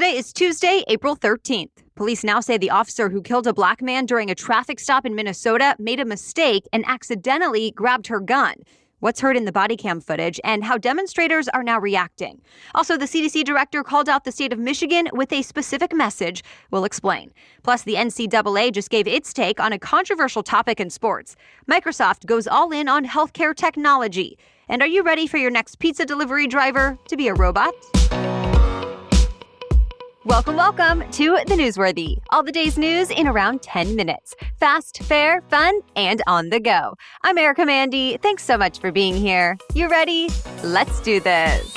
Today is Tuesday, April 13th. Police now say the officer who killed a black man during a traffic stop in Minnesota made a mistake and accidentally grabbed her gun. What's heard in the bodycam footage and how demonstrators are now reacting. Also, the CDC director called out the state of Michigan with a specific message. We'll explain. Plus, the NCAA just gave its take on a controversial topic in sports. Microsoft goes all in on healthcare technology. And are you ready for your next pizza delivery driver to be a robot? Welcome to The Newsworthy. All the day's news in around 10 minutes. Fast, fair, fun, and on the go. I'm Erica Mandy. Thanks so much for being here. You ready? Let's do this.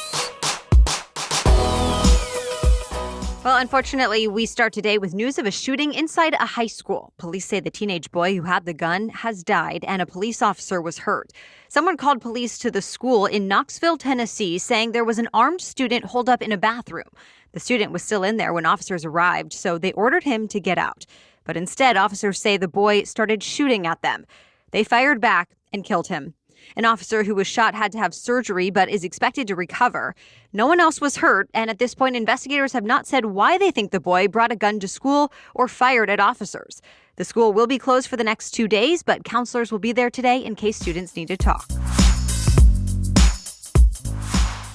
Well, unfortunately, we start today with news of a shooting inside a high school. Police say the teenage boy who had the gun has died and a police officer was hurt. Someone called police to the school in Knoxville, Tennessee, saying there was an armed student holed up in a bathroom. The student was still in there when officers arrived, so they ordered him to get out. But instead, officers say the boy started shooting at them. They fired back and killed him. An officer who was shot had to have surgery but is expected to recover. No one else was hurt, and at this point, investigators have not said why they think the boy brought a gun to school or fired at officers. The school will be closed for the next 2 days, but counselors will be there today in case students need to talk.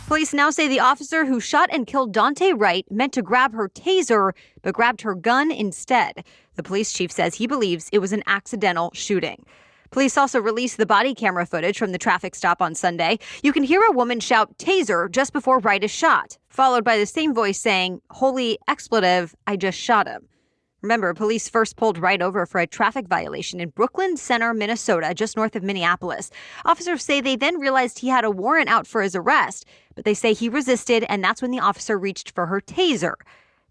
Police now say the officer who shot and killed Daunte Wright meant to grab her taser, but grabbed her gun instead. The police chief says he believes it was an accidental shooting. Police also released the body camera footage from the traffic stop on Sunday. You can hear a woman shout taser just before Wright is shot, followed by the same voice saying, "Holy expletive, I just shot him." Remember, police first pulled Wright over for a traffic violation in Brooklyn Center, Minnesota, just north of Minneapolis. Officers say they then realized he had a warrant out for his arrest, but they say he resisted, and that's when the officer reached for her taser.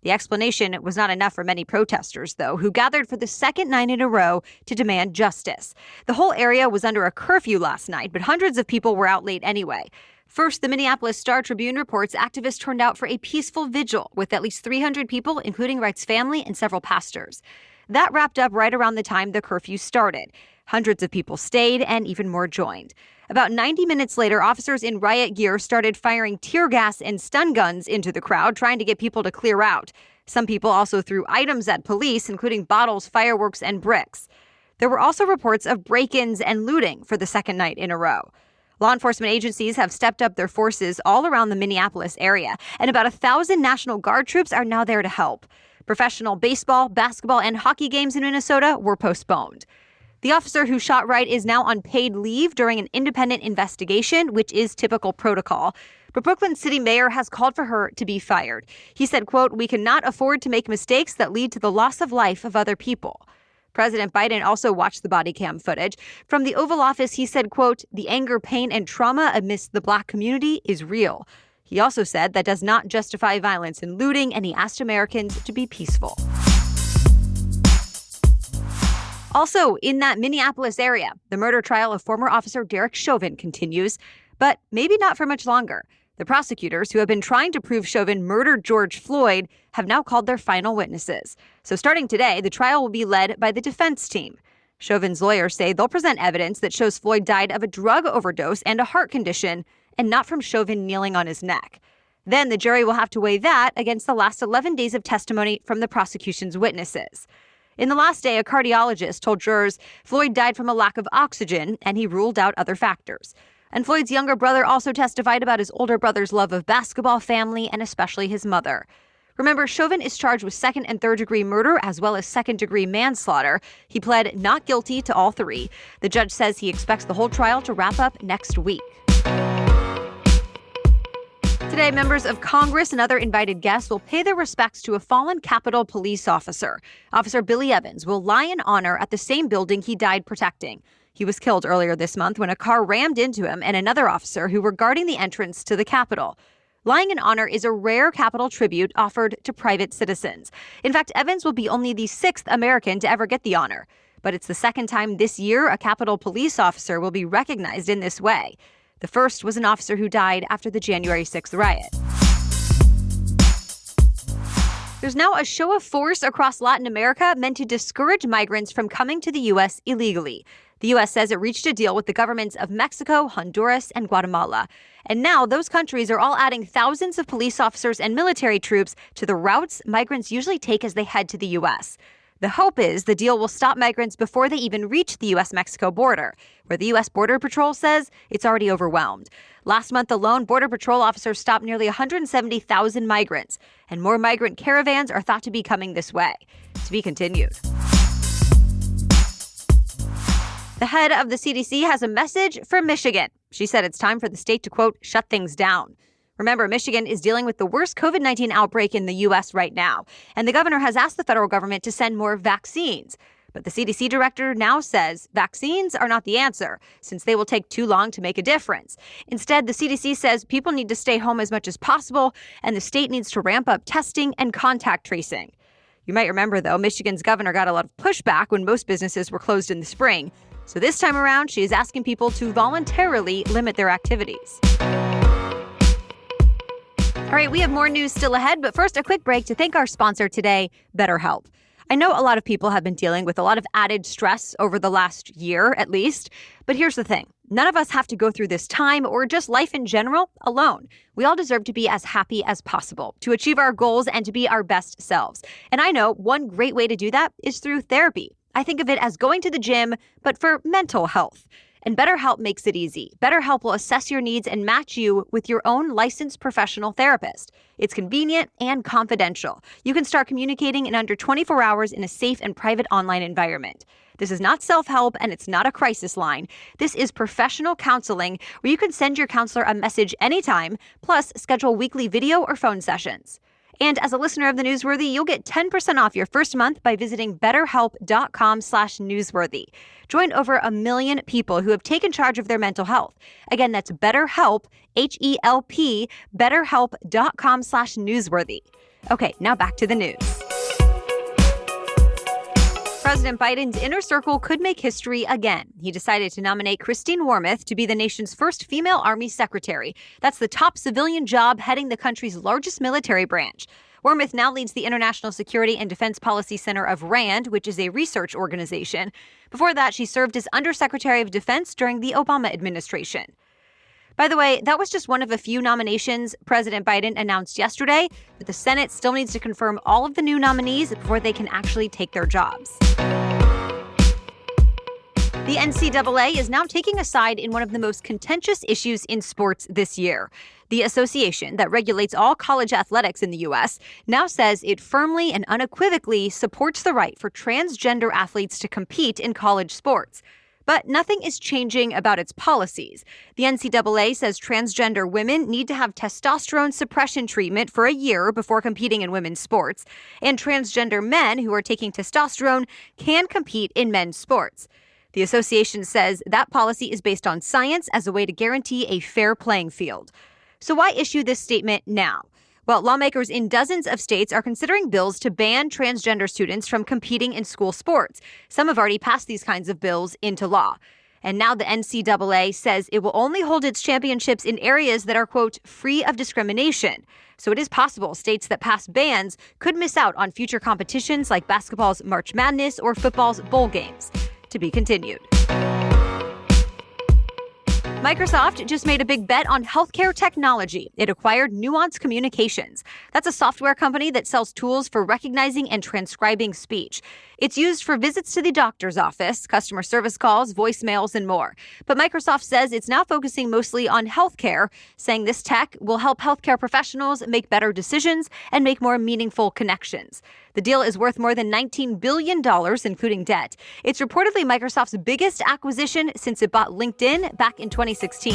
The explanation was not enough for many protesters, though, who gathered for the second night in a row to demand justice. The whole area was under a curfew last night, but hundreds of people were out late anyway. First, the Minneapolis Star-Tribune reports activists turned out for a peaceful vigil with at least 300 people, including Wright's family and several pastors. That wrapped up right around the time the curfew started. Hundreds of people stayed and even more joined. About 90 minutes later, officers in riot gear started firing tear gas and stun guns into the crowd, trying to get people to clear out. Some people also threw items at police, including bottles, fireworks, and bricks. There were also reports of break-ins and looting for the second night in a row. Law enforcement agencies have stepped up their forces all around the Minneapolis area, and about 1,000 National Guard troops are now there to help. Professional baseball, basketball, and hockey games in Minnesota were postponed. The officer who shot Wright is now on paid leave during an independent investigation, which is typical protocol. But Brooklyn City Mayor has called for her to be fired. He said, quote, "We cannot afford to make mistakes that lead to the loss of life of other people." President Biden also watched the body cam footage. From the Oval Office, he said, quote, "The anger, pain, and trauma amidst the Black community is real." He also said that does not justify violence and looting, and he asked Americans to be peaceful. Also, in that Minneapolis area, the murder trial of former officer Derek Chauvin continues, but maybe not for much longer. The prosecutors, who have been trying to prove Chauvin murdered George Floyd, have now called their final witnesses. So starting today, the trial will be led by the defense team. Chauvin's lawyers say they'll present evidence that shows Floyd died of a drug overdose and a heart condition, and not from Chauvin kneeling on his neck. Then the jury will have to weigh that against the last 11 days of testimony from the prosecution's witnesses. In the last day, a cardiologist told jurors Floyd died from a lack of oxygen, and he ruled out other factors. And Floyd's younger brother also testified about his older brother's love of basketball, family, and especially his mother. Remember, Chauvin is charged with second and third-degree murder as well as second-degree manslaughter. He pled not guilty to all three. The judge says he expects the whole trial to wrap up next week. Today, members of Congress and other invited guests will pay their respects to a fallen Capitol Police officer. Officer Billy Evans will lie in honor at the same building he died protecting. He was killed earlier this month when a car rammed into him and another officer who were guarding the entrance to the Capitol. Lying in honor is a rare Capitol tribute offered to private citizens. In fact, Evans will be only the 6th American to ever get the honor. But it's the second time this year a Capitol Police officer will be recognized in this way. The first was an officer who died after the January 6th riot. There's now a show of force across Latin America meant to discourage migrants from coming to the U.S. illegally. The U.S. says it reached a deal with the governments of Mexico, Honduras, and Guatemala. And now those countries are all adding thousands of police officers and military troops to the routes migrants usually take as they head to the U.S. The hope is the deal will stop migrants before they even reach the U.S.-Mexico border, where the U.S. Border Patrol says it's already overwhelmed. Last month alone, Border Patrol officers stopped nearly 170,000 migrants, and more migrant caravans are thought to be coming this way. To be continued. The head of the CDC has a message for Michigan. She said it's time for the state to, quote, shut things down. Remember, Michigan is dealing with the worst COVID-19 outbreak in the U.S. right now, and the governor has asked the federal government to send more vaccines. But the CDC director now says vaccines are not the answer, since they will take too long to make a difference. Instead, the CDC says people need to stay home as much as possible, and the state needs to ramp up testing and contact tracing. You might remember, though, Michigan's governor got a lot of pushback when most businesses were closed in the spring. So this time around, she is asking people to voluntarily limit their activities. All right, we have more news still ahead, but first, a quick break to thank our sponsor today, BetterHelp. I know a lot of people have been dealing with a lot of added stress over the last year, at least. But here's the thing. None of us have to go through this time or just life in general alone. We all deserve to be as happy as possible, to achieve our goals and to be our best selves. And I know one great way to do that is through therapy. I think of it as going to the gym, but for mental health. And BetterHelp makes it easy. BetterHelp will assess your needs and match you with your own licensed professional therapist. It's convenient and confidential. You can start communicating in under 24 hours in a safe and private online environment. This is not self-help and it's not a crisis line. This is professional counseling where you can send your counselor a message anytime, plus schedule weekly video or phone sessions. And as a listener of The Newsworthy, you'll get 10% off your first month by visiting betterhelp.com/newsworthy. Join over 1 million people who have taken charge of their mental health. Again, that's BetterHelp, H-E-L-P, betterhelp.com/newsworthy. Okay, now back to the news. President Biden's inner circle could make history again. He decided to nominate Christine Wormuth to be the nation's first female Army secretary. That's the top civilian job heading the country's largest military branch. Wormuth now leads the International Security and Defense Policy Center of RAND, which is a research organization. Before that, she served as Undersecretary of Defense during the Obama administration. By the way, that was just one of a few nominations President Biden announced yesterday, but the Senate still needs to confirm all of the new nominees before they can actually take their jobs. The NCAA is now taking a side in one of the most contentious issues in sports this year. The association that regulates all college athletics in the U.S. now says it firmly and unequivocally supports the right for transgender athletes to compete in college sports. But nothing is changing about its policies. The NCAA says transgender women need to have testosterone suppression treatment for a year before competing in women's sports, and transgender men who are taking testosterone can compete in men's sports. The association says that policy is based on science as a way to guarantee a fair playing field. So why issue this statement now? Well, lawmakers in dozens of states are considering bills to ban transgender students from competing in school sports. Some have already passed these kinds of bills into law. And now the NCAA says it will only hold its championships in areas that are, quote, free of discrimination. So it is possible states that pass bans could miss out on future competitions like basketball's March Madness or football's bowl games. To be continued. Microsoft just made a big bet on healthcare technology. It acquired Nuance Communications. That's a software company that sells tools for recognizing and transcribing speech. It's used for visits to the doctor's office, customer service calls, voicemails, and more. But Microsoft says it's now focusing mostly on healthcare, saying this tech will help healthcare professionals make better decisions and make more meaningful connections. The deal is worth more than $19 billion, including debt. It's reportedly Microsoft's biggest acquisition since it bought LinkedIn back in 2016.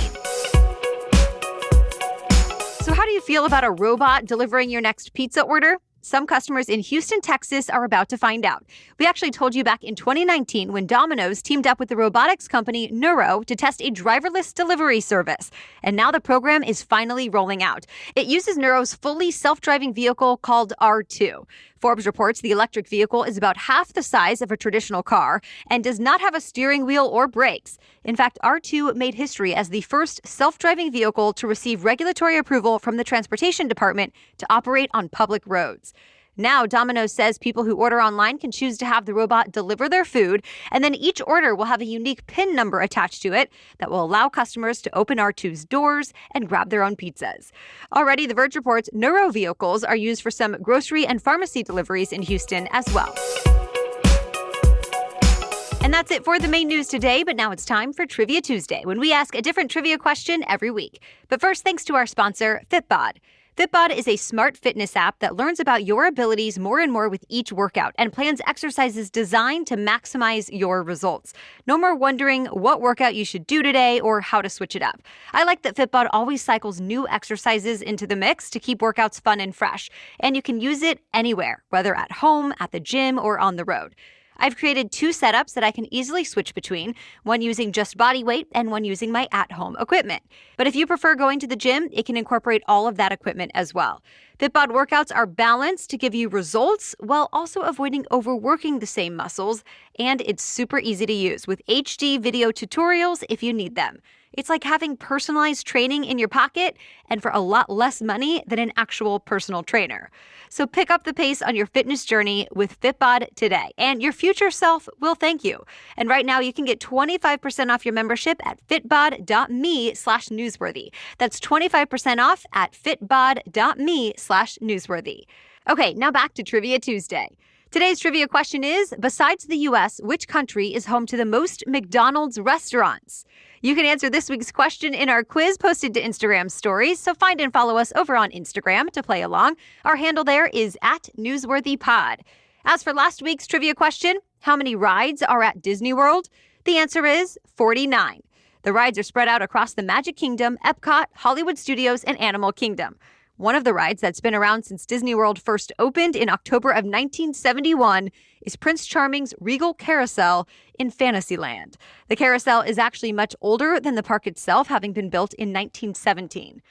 So how do you feel about a robot delivering your next pizza order? Some customers in Houston, Texas are about to find out. We actually told you back in 2019 when Dominos teamed up with the robotics company Neuro to test a driverless delivery service. And now the program is finally rolling out. It uses Neuro's fully self-driving vehicle called R2. Forbes reports the electric vehicle is about half the size of a traditional car and does not have a steering wheel or brakes. In fact, R2 made history as the first self-driving vehicle to receive regulatory approval from the Transportation Department to operate on public roads. Now, Dominos says people who order online can choose to have the robot deliver their food, and then each order will have a unique PIN number attached to it that will allow customers to open R2's doors and grab their own pizzas. Already, The Verge reports neuro vehicles are used for some grocery and pharmacy deliveries in Houston as well. And that's it for the main news today, but now it's time for Trivia Tuesday, when we ask a different trivia question every week. But first, thanks to our sponsor, Fitbod. Fitbod is a smart fitness app that learns about your abilities more and more with each workout and plans exercises designed to maximize your results. No more wondering what workout you should do today or how to switch it up. I like that Fitbod always cycles new exercises into the mix to keep workouts fun and fresh, and you can use it anywhere, whether at home, at the gym, or on the road. I've created 2 setups that I can easily switch between, one using just body weight and one using my at-home equipment. But if you prefer going to the gym, it can incorporate all of that equipment as well. Fitbod workouts are balanced to give you results while also avoiding overworking the same muscles, and it's super easy to use with HD video tutorials if you need them. It's like having personalized training in your pocket and for a lot less money than an actual personal trainer. So pick up the pace on your fitness journey with Fitbod today, and your future self will thank you. And right now you can get 25% off your membership at fitbod.me/newsworthy. That's 25% off at fitbod.me/newsworthy. Okay, now back to Trivia Tuesday. Today's trivia question is, besides the U.S., which country is home to the most McDonald's restaurants? You can answer this week's question in our quiz posted to Instagram stories, so find and follow us over on Instagram to play along. Our handle there is @NewsworthyPod. As for last week's trivia question, how many rides are at Disney World? The answer is 49. The rides are spread out across the Magic Kingdom, Epcot, Hollywood Studios, and Animal Kingdom. One of the rides that's been around since Disney World first opened in October of 1971 is Prince Charming's Regal Carousel in Fantasyland. The carousel is actually much older than the park itself, having been built in 1917.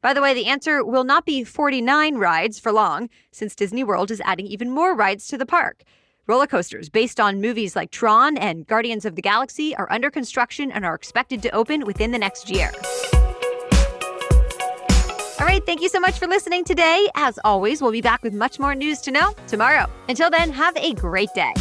By the way, the answer will not be 49 rides for long, since Disney World is adding even more rides to the park. Roller coasters based on movies like Tron and Guardians of the Galaxy are under construction and are expected to open within the next year. All right, thank you so much for listening today. As always, we'll be back with much more news to know tomorrow. Until then, have a great day.